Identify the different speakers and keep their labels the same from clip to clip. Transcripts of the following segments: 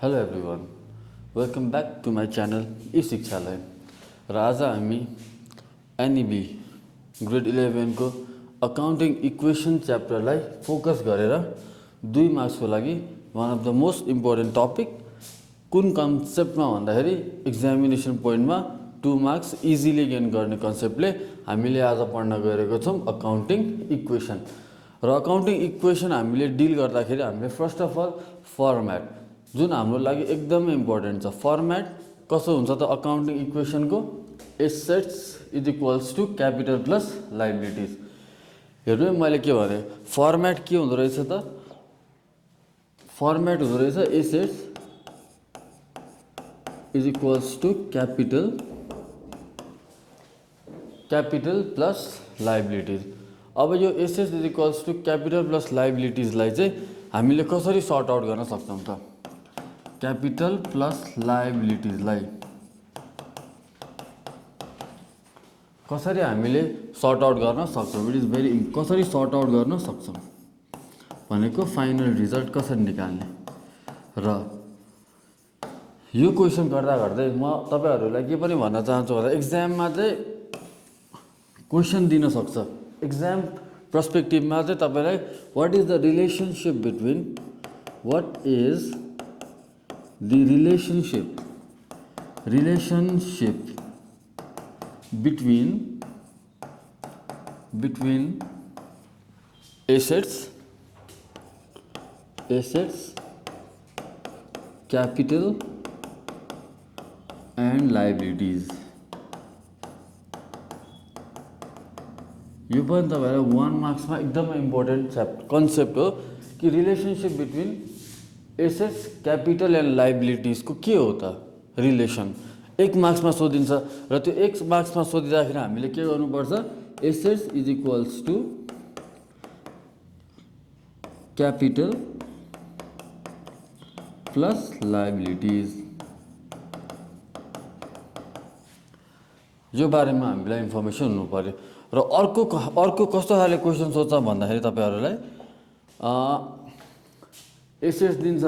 Speaker 1: Hello everyone, welcome back to my channel e Shikshalaya. र आज हामी एनइबी ग्रेड 11 को अकाउन्टिङ इक्वेसन च्याप्टरलाई फोकस गरेर 2 मार्क्सको लागि one of the most important topic कुन कन्सेप्टमा भन्दाखेरि एक्जामिनेसन पोइन्टमा 2 मार्क्स इजिली गेन गर्ने कन्सेप्टले हामीले आज पढ्न गएको छौँ अकाउन्टिङ इक्वेसन। र अकाउन्टिङ इक्वेसन हामीले डिल गर्दाखेरि हामीले फर्स्ट अफ अल फर्मेट जुन हाम्रो लागि एकदमै इम्पोर्टेन्ट छ। फर्मेट कसो हुन्छ त अकाउन्टिङ इक्वेसनको assets is equals to capital plus liabilities. हेर्नु मैले के भने फर्मेट के हुँदो रहेछ त फर्मेट हुँदो रहेछ assets is equals to capital plus liabilities. अब यो assets is equals to capital plus लाइबिलिटिजलाई चाहिँ हामीले कसरी सर्ट आउट गर्न सक्छौँ त क्यापिटल प्लस लाइबिलिटिजलाई कसरी हामीले सर्ट आउट गर्न सक्छौँ। इट इज भेरी कसरी सर्ट आउट गर्न सक्छौँ भनेको फाइनल रिजल्ट कसरी निकाल्ने। र यो क्वेसन गर्दा गर्दै म तपाईहरुलाई के पनि भन्न चाहन्छु भन्दा एक्जाममा चाहिँ क्वेसन दिन सक्छ। एक्जाम पर्सपेक्टिभमा चाहिँ तपाईलाई what is the relationship between what is the relationship between assets capital and liabilities। यो पनि तपाईहरुलाई 1 मार्क्समा एकदमै इम्पोर्टेन्ट कन्सेप्ट हो कि relationship between assets capital and liabilities को के हो त रिलेसन 1 मार्क्समा सोधिन्छ। र त्यो 1 मार्क्समा सोधिँदाखेरि हामीले के गर्नुपर्छ assets is equals to capital plus liabilities. यो बारेमा हामीलाई इन्फर्मेसन हुनु पर्यो। र अर्को कस्तो खाले क्वेसन सोध्छ भन्दाखेरि तपाईहरुलाई एसेट्स दिन्छ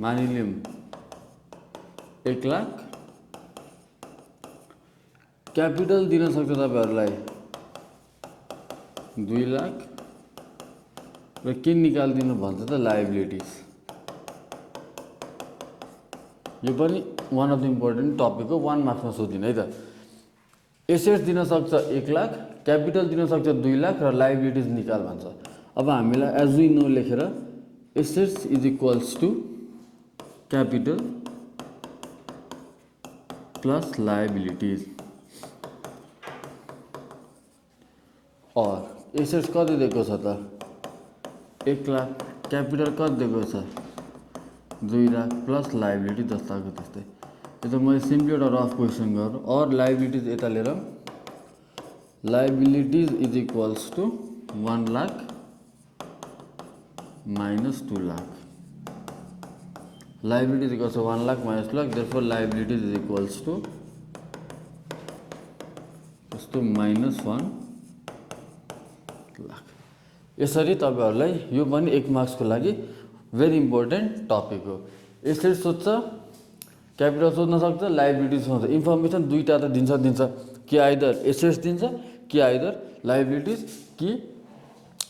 Speaker 1: मानिलियौं 1 लाख, क्यापिटल दिन सक्छ तपाईहरुलाई 2 लाख र के निकाल्दिनु भन्छ त लाइबिलिटिज। यो पनि one of the important topic हो 1 मार्क्समा सोधिने है त। एसेट्स दिन सक्छ 1 लाख, क्यापिटल दिन सक्छ 2 लाख र लाइबिलिटिज निकाल भन्छ। अब हामीलाई एज वी नो लेखेर assets is equals to capital plus liabilities और एसेट्स कति दिएको छ त 1 लाख, क्यापिटल कति दिएको छ 2 लाख प्लस लाइबिलिटी जस्ताको त्यस्तै। यो त मैले सिम्पली एउटा रफ क्वेसन गरौँ और लाइबिलिटिज यता लिएर liabilities is equals to 1 lakh minus 2 lakh। Liability is equals to 1 lakh minus 2 lakh, therefore liabilities is equals to minus 1 lakh। यसरी तपाईहरुलाई यो पनि 1 मार्क्सको लागि भेरी इम्पोर्टेन्ट टपिक हो। एसेट्स सोध्छ, क्यापिटल सोध्न सक्छ, लाइबिलिटिज सोध्छ। इन्फर्मेसन दुईटा त दिन्छ कि आइदर एसेट्स दिन्छ कि आइदर लाइबिलिटिज कि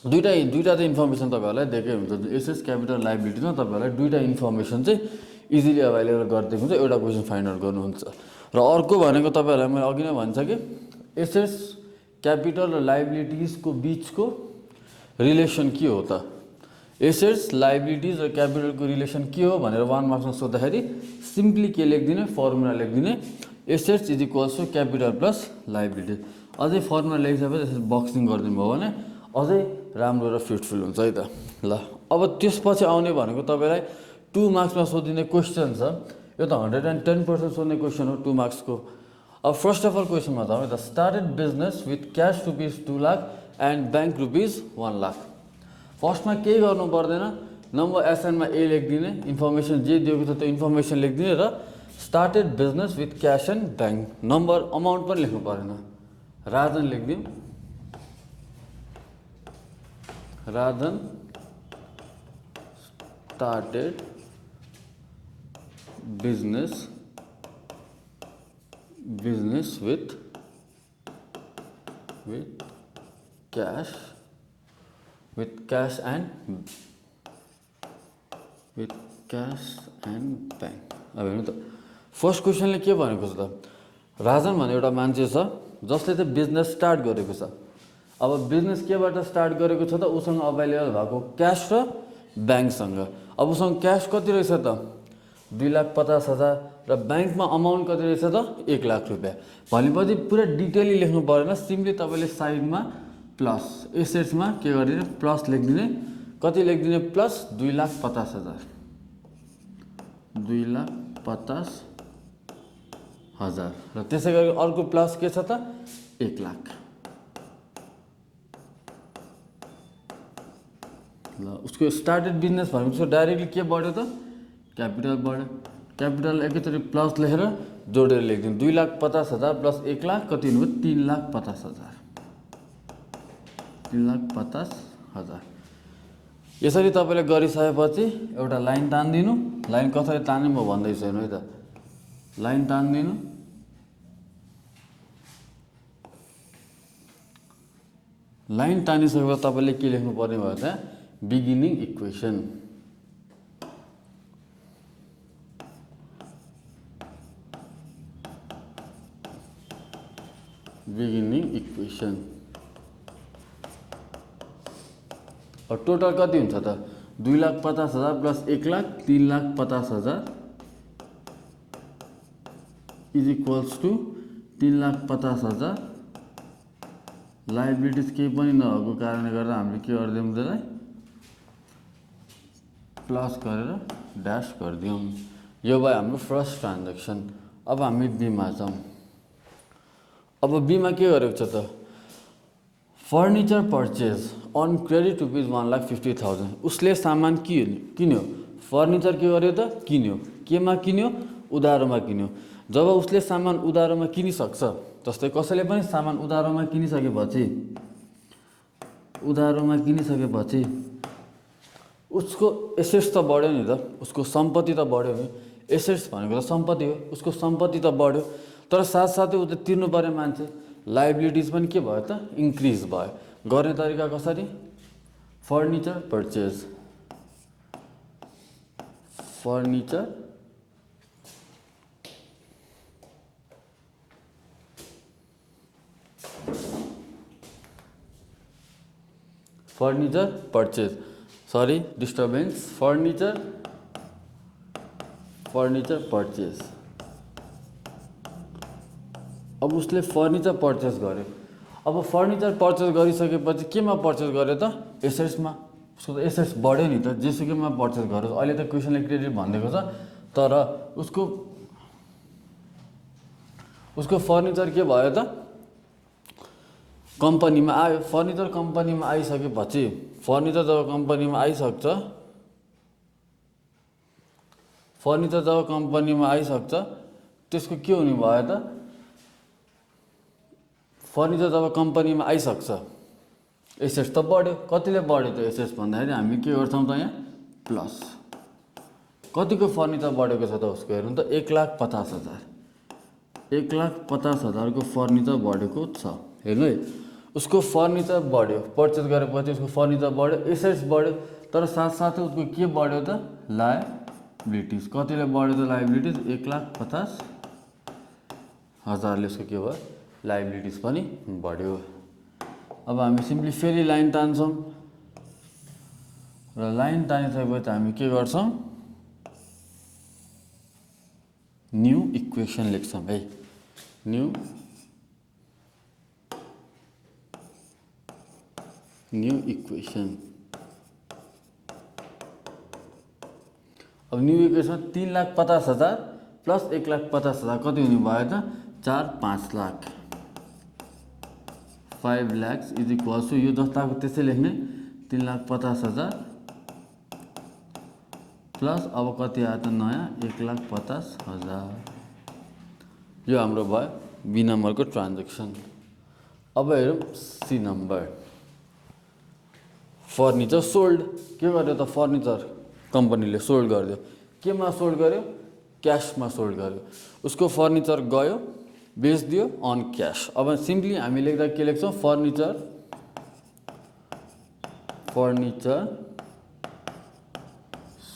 Speaker 1: दुईटा त इन्फर्मेसन तपाईहरुलाई दिएकै हुन्छ। एसेट्स क्यापिटल लाइबिलिटिजमा तपाईहरुलाई दुईटा इन्फर्मेसन चाहिँ इजिली अभाइलेबल गरिदिएको हुन्छ एउटा क्वेसन फाइन्ड आउट गर्नुहुन्छ। र अर्को भनेको तपाईहरुलाई मैले अघि नै भन्छ कि एसेट्स क्यापिटल र लाइबिलिटिजको बीचको रिलेसन के हो त एसेट्स लाइबिलिटिज र क्यापिटलको रिलेसन के हो भनेर 1 मार्क्समा सोध्दाखेरि सिम्पली के लेख्दिने फर्मुला लेख्दिने assets is equals to capital plus liabilities. अझै फर्मुला लेखिसकेपछि त्यसरी बक्सिङ गरिदिनु भयो भने अझै राम्रो र फ्रुटफुल हुन्छ है त। ल अब त्यसपछि आउने भनेको तपाईलाई 2 मार्क्समा सोधिने क्वेसन छ। यो त 110% सोध्ने क्वेसन हो 2 मार्क्सको। अब फर्स्ट अफ अल क्वेसनमा जाउँ। The started business with cash rupees 2 lakh and bank rupees 1 lakh. फर्स्टमा केही गर्नु पर्दैन, नम्बर एसएनमा ए लेखिदिने, इन्फर्मेसन जे दिएको छ त्यो इन्फर्मेसन लेखिदिने र started business with cash and bank number amount पनि लेख्नु परेन, Rajan लेखिदिउँ। Rajan started business with cash and bank। अब हेर्नु त फर्स्ट क्वेसनले के भनेको छ त, राजन भन्ने एउटा मान्छे छ जसले चाहिँ बिजनेस स्टार्ट गरेको छ। अब बिजनेस केबाट स्टार्ट गरेको छ त, उसँग अभाइलेबल भएको क्यास र ब्याङ्कसँग। अब उसँग क्यास कति रहेछ त 2,50,000 र ब्याङ्कमा अमाउन्ट कति रहेछ त 1,00,000 रुपियाँ। भनेपछि पुरा डिटेली लेख्नु परेन, सिम्पली तपाईँले साइडमा प्लस एसेट्समा के गरिदिने प्लस लेखिदिने, कति लेखिदिने प्लस 2,50,000 2,50,000 र त्यसै गरी अर्को प्लस के छ त 1,00,000। ल उसको स्टार्टेड बिजनेस भनेपछि डाइरेक्टली के बढ्यो त क्यापिटल बढ्यो। क्यापिटल एकैचोटि प्लस लेखेर जोडेर लेखिदिनु 2,50,000 प्लस 1,00,000 कति हुनुभयो 3,50,000 3,50,000। यसरी तपाईँले गरिसकेपछि एउटा लाइन तान्दिनु। लाइन कसरी तान्ने म भन्दैछु हेर्नु है त, लाइन तान्दिनु। लाइन तानिसकेपछि तपाईँले के लेख्नु पर्ने भयो त बिगिनिङ इक्वेसन। बिगिनिङ इक्वेसन और टोटल कति हुन्छ त 2,50,000 plus 1,00,000 3,50,000 is equals to 3,50,000। Liabilities केही पनि नभएको कारणले गर्दा हामीले के गरिदियौँ त्यसलाई प्लस गरेर ड्यास गरिदियौँ। यो भयो हाम्रो फर्स्ट ट्रान्ज्याक्सन। अब हामी बीमा जाउँ। अब बीमा के गरेको छ त furniture purchase on credit rupees 1,50,000। उसले सामान किन्यो, फर्निचर के गर्यो त किन्यो, केमा किन्यो उधारोमा किन्यो। जब उसले सामान उधारोमा किनिसक्छ, जस्तै कसैले पनि सामान उधारोमा किनिसकेपछि उसको एसेट्स त बढ्यो नि त, उसको सम्पत्ति त बढ्यो नि। एसेट्स भनेको त सम्पत्ति हो, उसको सम्पत्ति त बढ्यो, तर साथसाथै उ त तिर्नु पर्ने मान्छे लाइबिलिटिज पनि के भयो त इन्क्रिज भयो। गर्ने तरिका कसरी furniture purchase sorry disturbance furniture purchase. अब उसले फर्निचर पर्चेस गर्यो। अब फर्निचर पर्चेस गरिसकेपछि केमा पर्चेस गर्यो त एसेट्समा। उसको त एसेट्स बढ्यो नि त, जेसुकैमा पर्चेस गर्यो। अहिले त क्वेसनले क्रेडिट भनिदिएको छ, तर उसको फर्निचर के भयो त कम्पनीमा आयो। फर्निचर कम्पनीमा आइसकेपछि फर्निचर जब कम्पनीमा आइसक्छ त्यसको के हुने भयो त फर्निचर जब कम्पनीमा आइसक्छ एसेट्स त बढ्यो। कतिले बढ्यो त एसेट्स भन्दाखेरि हामी के गर्छौँ त यहाँ प्लस। कतिको फर्निचर बढेको छ त उसको हेर्नु त 1,50,000 1,50,000 को फर्निचर बढेको छ। हेर्नु है, उसको फर्निचर बढ्यो, पर्चेस गरेपछि उसको फर्निचर बढ्यो, एसेट्स बढ्यो, तर साथसाथै उसको के बढ्यो त लायबिलिटिज। कतिले बढ्यो त लायबिलिटिज 1,50,000 ले उसको के भयो लायबिलिटिज पनि बढ्यो। अब हामी सिम्पली फेरि लाइन तान्छौँ र लाइन तानिसकेपछि हामी के गर्छौँ न्यू इक्वेसन लेख्छौँ है। New equation. अब न्यू इक्वेसन 3,50,000 प्लस 1,50,000 कति हुने भयो त 4-5 lakh 5 lakhs is equals to यो जस्ताको त्यसै लेख्ने 3,50,000 प्लस अब कति आयो त नयाँ 1,50,000। यो हाम्रो भयो बी नम्बरको ट्रान्ज्याक्सन। अब हेरौँ सी नम्बर फर्निचर सोल्ड। के गर्यो त फर्निचर कम्पनीले सोल्ड गरिदियो। केमा सोल्ड गर्यो क्यासमा सोल्ड गर्यो, उसको फर्निचर गयो बेचिदियो अन क्यास। अब सिम्पली हामी लेख्दा के लेख्छौँ, फर्निचर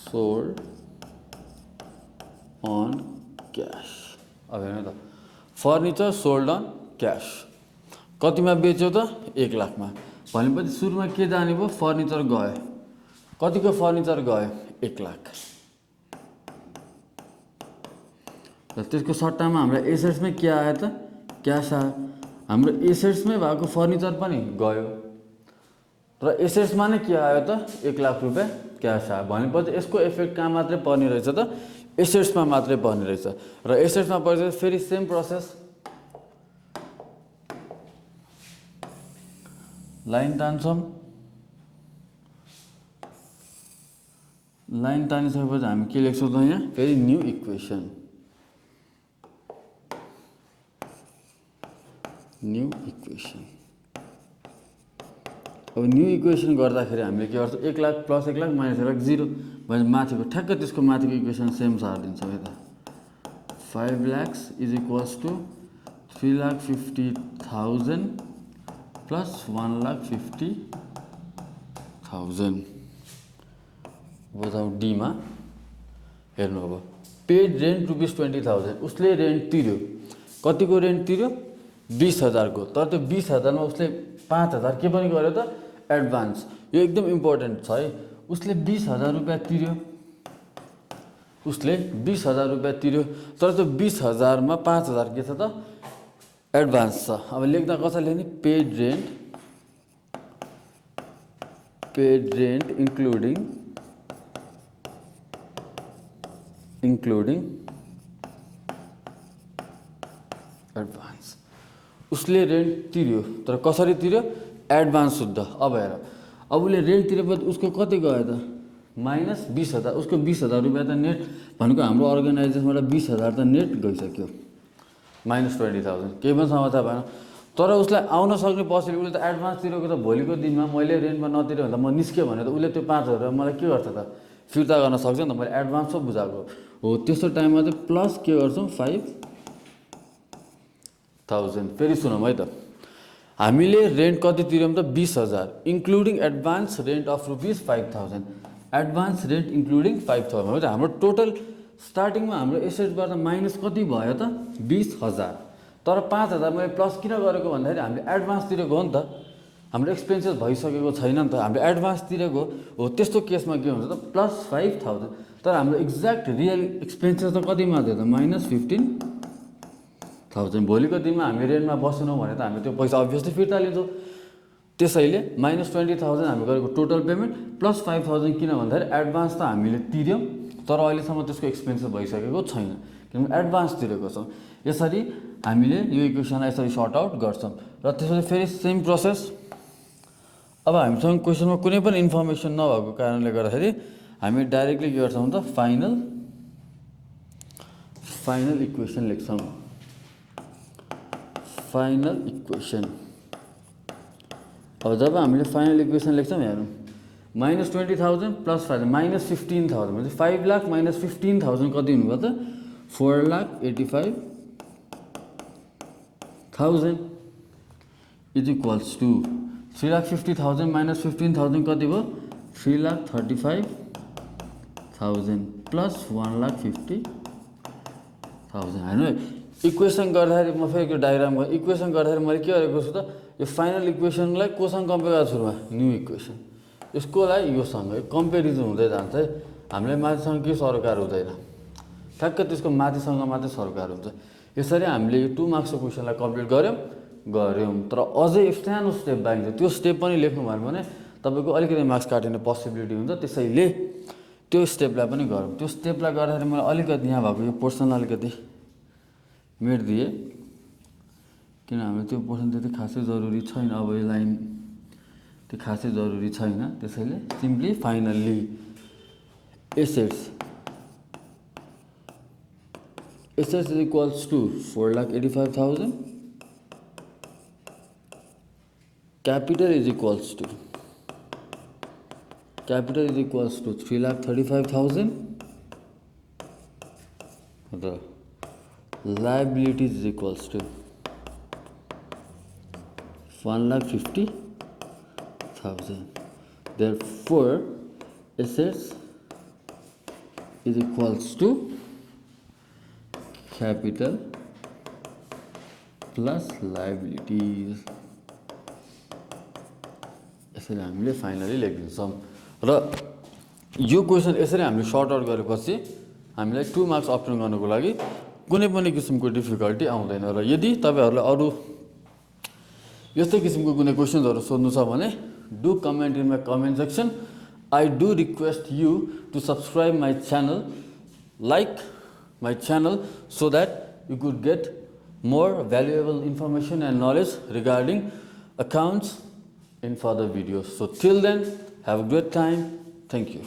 Speaker 1: सोल्ड अन क्यास। अब हेर्नु त, फर्निचर सोल्ड अन क्यास कतिमा बेच्यो त, 1 लाखमा। भनेपछि सुरुमा के जाने भयो, फर्निचर गयो, कतिको फर्निचर गयो, 1 लाख। र त्यसको सट्टामा हाम्रो एसेट्समै के आयो त, क्यास आयो। हाम्रो एसेट्समै भएको फर्निचर पनि गयो र एसेट्समा नै के आयो त, 1 लाख रुपियाँ क्यास आयो। भनेपछि यसको इफेक्ट कहाँ मात्रै पर्ने रहेछ त, एसेट्समा मात्रै पर्ने रहेछ। र एसेट्समा परेपछि फेरि सेम प्रोसेस, लाइन तान्छौँ। लाइन तानिसकेपछि हामी के लेख्छौँ त, यहाँ फेरि न्यू इक्वेसन, अब न्यू इक्वेसन गर्दाखेरि हामीले के गर्छौँ, 1 लाख प्लस 1 लाख माइनस 1 लाख 0 भने माथिको ठ्याक्कै त्यसको माथिको इक्वेसन सेम सारिदिन्छौँ यता। 5 lakh is equals to 3,50,000 plus 1,50,000। बुझाउँ डीमा हेर्नु। अब पेड रेन्ट ₹20,000, उसले रेन्ट तिर्यो, कतिको रेन्ट तिर्यो, 20,000 को। तर त्यो 20,000 मा उसले 5,000 के पनि गर्यो त, एडभान्स। यो एकदम इम्पोर्टेन्ट छ है। उसले 20,000 रुपियाँ तिर्यो, उसले 20,000 रुपियाँ तिर्यो, तर त्यो 20,000 मा 5,000 के छ त, एडभान्स छ। अब लेख्दा कसरी लेख्ने, पेड रेन्ट इन्क्लुडिङ एडभान्स। उसले रेन्ट तिर्यो, तर कसरी तिर्यो, एडभान्स शुद्ध। अब हेर, अब उसले रेन्ट तिरेपछि उसको कति गयो त, माइनस 20,000। उसको 20,000 रुपियाँ त नेट भनेको हाम्रो अर्गनाइजेसनबाट 20,000 त नेट गइसक्यो, माइनस 20,000, केही पनि समस्या भएन। तर उसलाई आउन सक्ने पोसिबिलिटी, उसले त एडभान्स तिरेको त भोलिको दिनमा मैले रेन्टमा नतिर्यो भने त म निस्क्यो भने त उसले त्यो 5,000 मलाई के गर्छ त, फिर्ता गर्न सक्छ नि त। मैले एडभान्स पो बुझाएको हो, त्यस्तो टाइममा चाहिँ प्लस के गर्छौँ, 5,000। फेरि सुनौँ है त, हामीले रेन्ट कति तिर्यौँ त, 20,000 including advance rent of ₹5,000। Advance rent including 5,000 हो। हाम्रो टोटल स्टार्टिङमा हाम्रो एसेटबाट माइनस कति भयो त, 20,000। तर 5,000 मैले प्लस किन गरेको भन्दाखेरि हामीले एडभान्स तिरेको हो नि त, हाम्रो एक्सपेन्सेस भइसकेको छैन नि त, हामीले एडभान्स तिरेको हो। त्यस्तो केसमा के हुन्छ त, प्लस 5,000। तर हाम्रो एक्ज्याक्ट रियल एक्सपेन्सेस त कतिमा थियो त, माइनस 15,000। भोलिको दिनमा हामी रेन्टमा बसेनौँ भने त हामी त्यो पैसा अभियसली फिर्ता लिन्छौँ। त्यसैले माइनस 20,000 हामी गरेको टोटल पेमेन्ट प्लस 5,000 किन भन्दाखेरि एडभान्स त हामीले तिर्यौँ, तर अहिलेसम्म त्यसको एक्सपेन्सेस भइसकेको छैन किनभने एडभान्स तिरेको छौँ। यसरी हामीले यो इक्वेसनलाई यसरी सर्ट आउट गर्छौँ। र त्यसपछि फेरि सेम प्रोसेस। अब हामीसँग क्वेसनमा कुनै पनि इन्फर्मेसन नभएको कारणले गर्दाखेरि हामी डाइरेक्टली के गर्छौँ त, फाइनल इक्वेसन लेख्छौँ। Final equation. अब जब हामीले फाइनल इक्वेसन लेख्छौँ, हेर्नु, माइनस 20,000 प्लस 5 माइनस 15,000 भने 5 लाख माइनस 15,000 कति हुनुभयो त, 4,85,000 इज इक्वल्स टु 3,50,000 माइनस 15,000 कति भयो, 3,35,000 प्लस 1,50,000। हेर्नु इक्वेसन गर्दाखेरि म फेरि डायग्राम इक्वेसन गर्दाखेरि मैले के गरेको छु त, यो फाइनल इक्वेसनलाई कोसँग कम्पेयर गरेको सुरुमा, न्यू इक्वेसन। यसकोलाई योसँग कम्पेरिजन हुँदै जान्छ है। हामीले माथिसँग के सरकार हुँदैन, ठ्याक्कै त्यसको माथिसँग मात्रै सरकार हुन्छ। यसरी हामीले यो 2 मार्क्सको क्वेसनलाई कम्प्लिट गऱ्यौँ। तर अझै सानो स्टेप बाँकी छ, त्यो स्टेप पनि लेख्नु भयो भने तपाईँको अलिकति मार्क्स काटिने पोसिबिलिटी हुन्छ। त्यसैले त्यो स्टेपलाई पनि गरौँ। त्यो स्टेपलाई गर्दाखेरि मैले अलिकति यहाँ भएको यो पोर्सन अलिकति मेटिदिएँ, किन हाम्रो त्यो पोर्सन त्यति खासै जरुरी छैन। अब यो लाइन त्यो खासै जरुरी छैन। त्यसैले simply finally assets is equals to 4,85,000, capital is equals to 3,35,000, र liabilities is equals to 1,50,000. Therefore, assets is equals to capital plus liabilities. यसरी हामीले फाइनली लेखिदिन्छौँ र यो क्वेसन यसरी हामीले सर्ट आउट गरेपछि हामीलाई 2 मार्क्स अप्टेन गर्नको लागि कुनै पनि किसिमको डिफिकल्टी आउँदैन। र यदि तपाईहरुलाई अरु यस्तै किसिमको कुनै क्वेशन्सहरु सोध्नु छ भने do comment in my comment section. I do request you to subscribe my channel, like my channel, so that you could get more valuable information and knowledge regarding accounts in further videos. So till then, have a great time. Thank you.